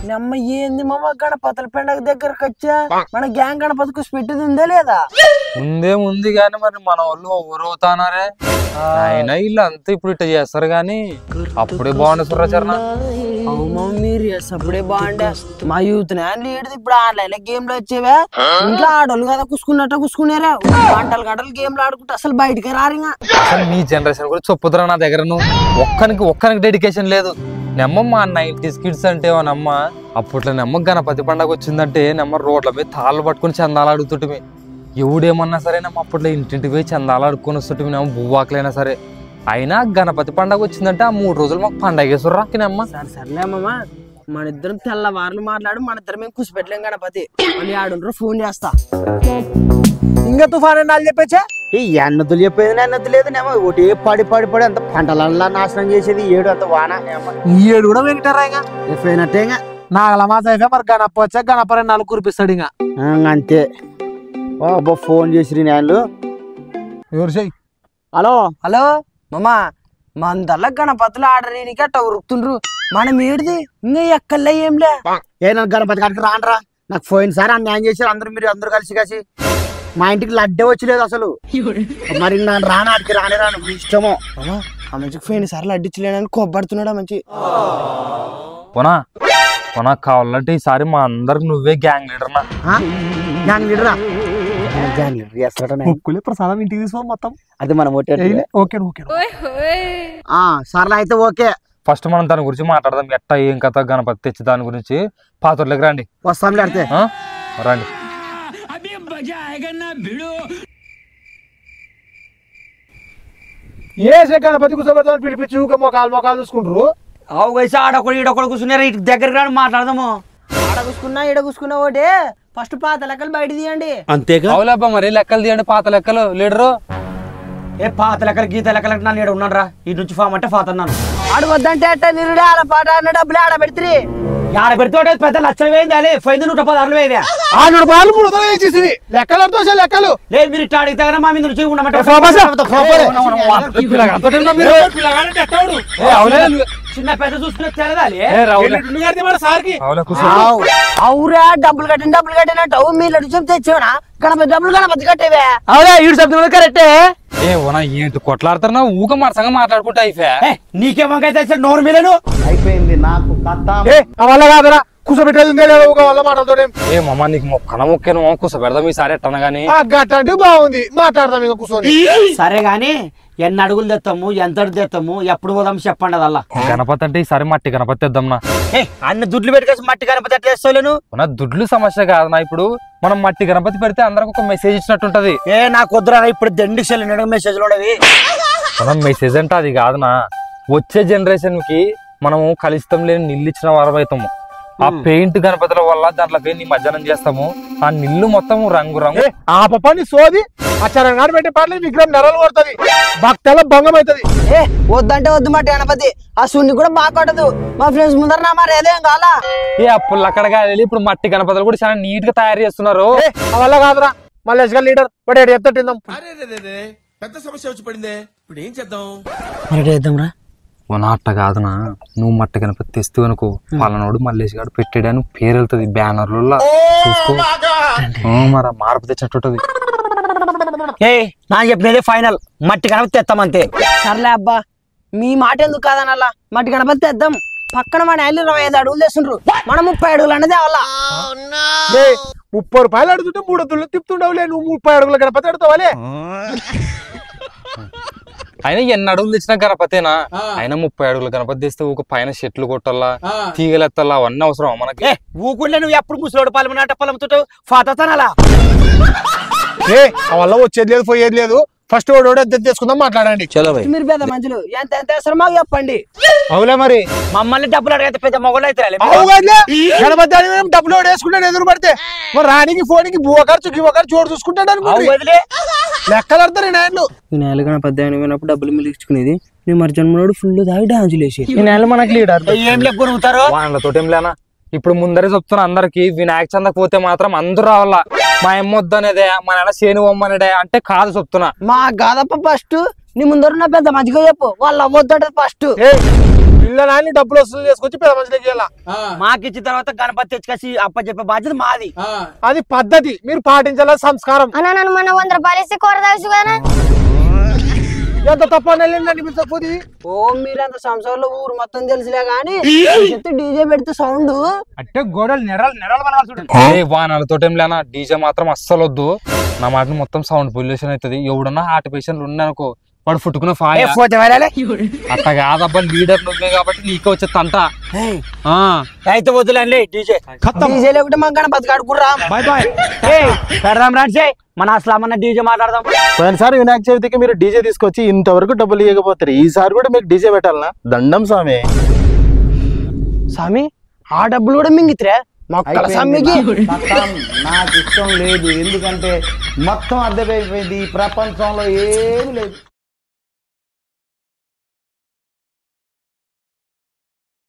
నమ్మ ఏంది మామ గణపతుల పండగ దగ్గరకు వచ్చా మన గ్యాంగ్ గణపతికి పెట్టింది ఉందా లేదా? ఉంది గాని మరి మన వాళ్ళు ఎవరవుతానారే అయినా వీళ్ళు అంతా ఇప్పుడు ఇట్లా చేస్తారు గాని అప్పుడే బాగుండే సుర్రచరణ. అవుమా మీరు అప్పుడే బాగుండే మా యూత్ లీడది ఇప్పుడు ఆన్లైన్ గేమ్లు వచ్చేవా ఇంట్లో ఆడోళ్ళు కదా కూసుకున్నారా గంటలు గేమ్లు ఆడుకుంటే అసలు బయటకి రారింగా. అసలు మీ జనరేషన్ కూడా చెప్పుతురా నా దగ్గర నువ్వు ఒక్కనికి డెడికేషన్ లేదు. నెమ్మ మా 90s కిడ్స్ అంటే నమ్మ అప్పట్లో నెమ్మ గణపతి పండగ వచ్చిందంటే నెమ్మ రోడ్ల మీద తాళ్ళు పట్టుకుని చందాలు అడుగుతుంటే ఎవడేమన్నా సరే నమ్మ అప్పట్లో ఇంటింటికి పోయి చందాలు అడుక్కొని వస్తుంటే నెమ్మ బువ్వాకులైనా సరే. అయినా గణపతి పండగ వచ్చిందంటే ఆ 3 రోజులు మాకు పండగ వేసుర్రా నెమ్మ. సర్లే అమ్మమ్మ మన ఇద్దరం తెల్లవారులు మాట్లాడు మన ఇద్దరం మేము కూర్చు పెట్టలేం గణపతి మళ్ళీ ఆడుండ్రు ఫోన్ చేస్తా. ఇంకా తుఫాన్ నాలు చెప్పచ్చా ఈ ఎన్నతులు చెప్పేది అన్నది లేదు నేమో ఒకటి పడి అంత పంటలల్లా నాశనం చేసేది ఏడు అంత వాన ఈ ఏడు కూడా వెంకటారా ఇంకా అయిపోయినట్టే ఇంకా నాగల మాస అయిపోయి మరి గణప వచ్చా గణప నాలుగు కురిపిస్తాడు ఇంకా అంతే. అబ్బా ఫోన్ చేసిరి నేను ఎవరు చెయ్యి. హలో హలో మామా మందల్ల గణపతులు ఆడరీనికి అట్ట ఉరుకుతుండ్రు మనం ఏడిది ఇంకా ఎక్కలే ఏంలే. నన్ను గణపతి కాడికి రానరా నాకు పోయిన సార్ అన్యాయం చేశారు అందరు మీరు అందరు కలిసి మా ఇంటికి లడ్డే వచ్చలేదు అసలు. మరి నన్ను రానాడికి రాను ఇష్టమో ఆ మంచికి పోయిన సార్లు అడ్డించలేనని కొబ్బడుతున్నాడు మంచి పోనా కావాలంటే ఈసారి మా అందరికి నువ్వే గ్యాంగ్ లీడర్నా. గ్యాంగ్ లీడరా గ్యాంగ్ లీడర్ చేస్తాడే ప్రసాదం ఇంటికి తీసుకో మొత్తం అది మనం సర్లే అయితే ఓకే. ఫస్ట్ మనం దాని గురించి మాట్లాడదాం ఎట్టా ఏం కథ గణపతి తెచ్చి దాని గురించి పాత్రలోకి రండి వస్తాంలే అడితే రండి. ఏ గణపతి కూర్చోబెడతామని పిలిపించు మొకాలు చూసుకుంటారు. అవు వయసు ఆడొకడు ఈడొకడు కూర్చున్నారు ఇటు దగ్గరికి రాని మాట్లాడదాము. ఆడ కూసుకున్నా ఒకటి ఫస్ట్ పాత లెక్కలు బయట తీయండి. అంతేగా అవులేబ్బా మరి లెక్కలు తీయండి పాత లెక్కలు లీడరు. ఏ పాత లెక్కలు గీత లెక్కలు నన్ను ఈడ ఉన్నాను రా ఈ నుంచి ఫామ్ అంటే పాత అన్నాను. ఆడు వద్దంటే అట్ట నిరుడే ఆడ పాట అన్న డబ్బులు ఆడ పెడితే ఆడ పెడితే పెద్ద లక్షలు వేయింది అదే 116 వేయదా 600 వేసేసింది లెక్కలతో లెక్కలు లేదు మీరు ఇట్లా అడిగితే మా మీద నుంచి చిన్న పెద్ద చూసుకునే తెలదాలి. అవురా డబ్బులు కట్టినట్టు మీరు అడిగి తెచ్చావునా గణపతి డబ్బులు గణపతి కట్టేవే అవునా ఈడు శబ్దం కరెక్టే. ఏంటి కొట్లాడుతున్నా ఊక మరసంగా మాట్లాడుకుంటా అయిపోయా నీకేమో నోరు మీదను అయిపోయింది నాకు వల్ల కాదురా కూర్చోబెట్టేది మమ్మ నీకు మొక్కన మొక్కాను కూర్చోబెడదాం ఈసారి ఎట్టనా గానీ గట్టంటే బాగుంది మాట్లాడదాం ఇంకా కూర్చొని. సరే గాని ఎన్ని అడుగులు తెస్తాము ఎంత తెస్తాము ఎప్పుడు పోదాం చెప్పండి అదల్లా. గణపతి అంటే ఈసారి మట్టి గణపతి తెద్దాంనా. అన్ని దుడ్లు పెట్టుకేసి మట్టి గణపతి ఎట్లా వేస్తాను దుడ్లు సమస్య కాదనా. ఇప్పుడు మనం మట్టి గణపతి పెడితే అందరికి ఒక మెసేజ్ ఇచ్చినట్టుంటది. నాకు వద్దురా ఇప్పుడు దండికి మెసేజ్లు ఉండేవి. మనం మెసేజ్ అంటే అది కాదనా వచ్చే జనరేషన్ కి మనము కలుస్తాం లేని నిల్లు ఇచ్చిన వారం అవుతాము. ఆ పెయింట్ గణపతుల వల్ల దాంట్లో పోయి నిమజ్జనం చేస్తాము. ఆ నిల్లు మొత్తం రంగు రంగు ఆ పప్పని సోది ఆచారం నాడు పెట్టే పాటలు విగ్రహం నెరలు కొడుతుంది భక్తల భంగం అవుతుంది. వద్దంటే వద్దు మట్టి గణపతి ఆ సున్ని కూడా బాగా కొట్టదు. మా ఫ్రెండ్స్ ముందర నా మరి ఏదేం కాలా అప్పులు అక్కడగా వెళ్ళి ఇప్పుడు మట్టి గణపతులు కూడా చాలా నీట్ గా తయారు చేస్తున్నారు. వల్ల కాదురా మళ్ళీ లీడర్ వాడు చెప్తాం పెద్ద సమస్య వచ్చి పడిందే ఇప్పుడు ఏం చేద్దాం చేద్దాంరా. అట్ట కాదునా నువ్వు మట్టి గణపతి తెస్తూ అనుకో పలానోడు మల్లేష్ గారు పెట్టాడని పేరు వెళ్తుంది బ్యానర్లలో చూసుకో. మరి మార్పు తెచ్చినట్టుంటది. నాకు చెప్పినదే ఫైనల్ మట్టి గణపతి తెస్తాం అంతే. సర్లే అబ్బా మీ మాట ఎందుకు కాదనల్లా మట్టి గణపతి తెద్దాం. పక్కన మన 25 అడుగులు తెస్తుండ్రు మనం 30 అడుగులు అన్నది అవలా 30 రూపాయలు అడుగుతుంటే 3 అడుగులు తిప్పుతుండవులే నువ్వు 30 అడుగుల గణపతి అడుగుతావాలే. అయినా ఎన్ని అడుగులు తెచ్చినా గణపతేనా అయినా 30 అడుగుల గణపతి తెస్తే ఒక పైన చెట్లు కొట్టాలా తీగలెత్తాలా అవన్నీ అవసరం మనకి. ఊకుంటే నువ్వు ఎప్పుడు ముసలోడు పాలమన్నట్ట పొలంతో ఫాతనాలా వల్ల వచ్చేది లేదు పోయేది లేదు. ఫస్ట్ తీసుకుందాం మాట్లాడండి మీరు పెద్ద మంచులు ఎంత ఎంత వేస్తారో మాకు చెప్పండి. అవులే మరి మమ్మల్ని డబ్బులు అడిగితే పెద్ద మొగలు అయితే గణపతి డబ్బులు వేసుకుంటాడు ఎదురు పడితే మరి రానికి ఫోన్కి బువ ఖర్చు గివ ఖర్చు చోటు చూసుకుంటాడు లెక్కలు ఆడతారు ఈ నెల గణపతి అయినప్పుడు డబ్బులు మిగిల్చుకునేది నీ మరి జన్మలోడు ఫుల్ దాగి డాన్సులు వేసి ఈ నెల మనకి లీడర్ ఏం లెక్కుతారు వాళ్ళతో ఏం లేనా. ఇప్పుడు ముందరే చెప్తున్నా అందరికి వినాయక చందకు పోతే మాత్రం అందరూ రావాలా. మా ఎమ్మొద్దనేదే మా నెల శేను బొమ్మనేదే అంటే కాదు చెప్తున్నా. మా గాదప్ప ఫస్ట్ నీ ముందర పెద్ద మంచిగా చెప్పు వాళ్ళు అవ్వద్దంటే ఫస్ట్ పిల్ల నాయని డబ్బులు వసూలు చేసుకొచ్చి పెద్ద మనుషులకి ఇవ్వాలా. మాకు ఇచ్చిన తర్వాత గణపతి తెచ్చుకొచ్చి అప్ప చెప్పే బాధ్యత మాది. అది పద్ధతి, మీరు పాటించాల సంస్కారం. అన్న నన్ను మన 100 రూపాయలు ఇస్తే కూర తెలుసు కదా. ఎంత తప్ప అనిపించకపోతే ఓ మీరంత సంవత్సరంలో ఊరు మొత్తం తెలుసులే గానీ డీజే పెడితే సౌండ్ అంటే గోడలు నెరలు పడాల్సి. వానలతోటేం లేనా, డీజే మాత్రం అస్సలు వద్దు. నా మాటని మొత్తం సౌండ్ పొల్యూషన్ అవుతుంది. ఎవడన్నా హార్ట్ పేషెంట్లు ఉన్నానుకో వాడు ఫుట్టుకున్న ఫాయ్ అట్లా కాదబ్బా, లీడర్ నువ్వే కాబట్టి నీకే వచ్చే తంట. అయితే వద్దులేండి డీజే. డీజే లేకుంటే మా గణపతి ఆడుకుర్రా. Bye bye. పెడదాం రాజే, మన అసలు మన డీజే మాట్లాడదాం. పోయినసారి వినాయక చవితికి మీరు డీజే తీసుకొచ్చి ఇంతవరకు డబ్బులు ఇవ్వకపోతారు. ఈసారి కూడా మీకు డీజే పెట్టాలనా? దండం స్వామి. స్వామి ఆ డబ్బులు కూడా మింగితే మొక్కల స్వామికి. నాకు ఇష్టం లేదు, ఎందుకంటే మొత్తం అర్థమైపోయింది. ఈ ప్రపంచంలో ఏమీ లేదు.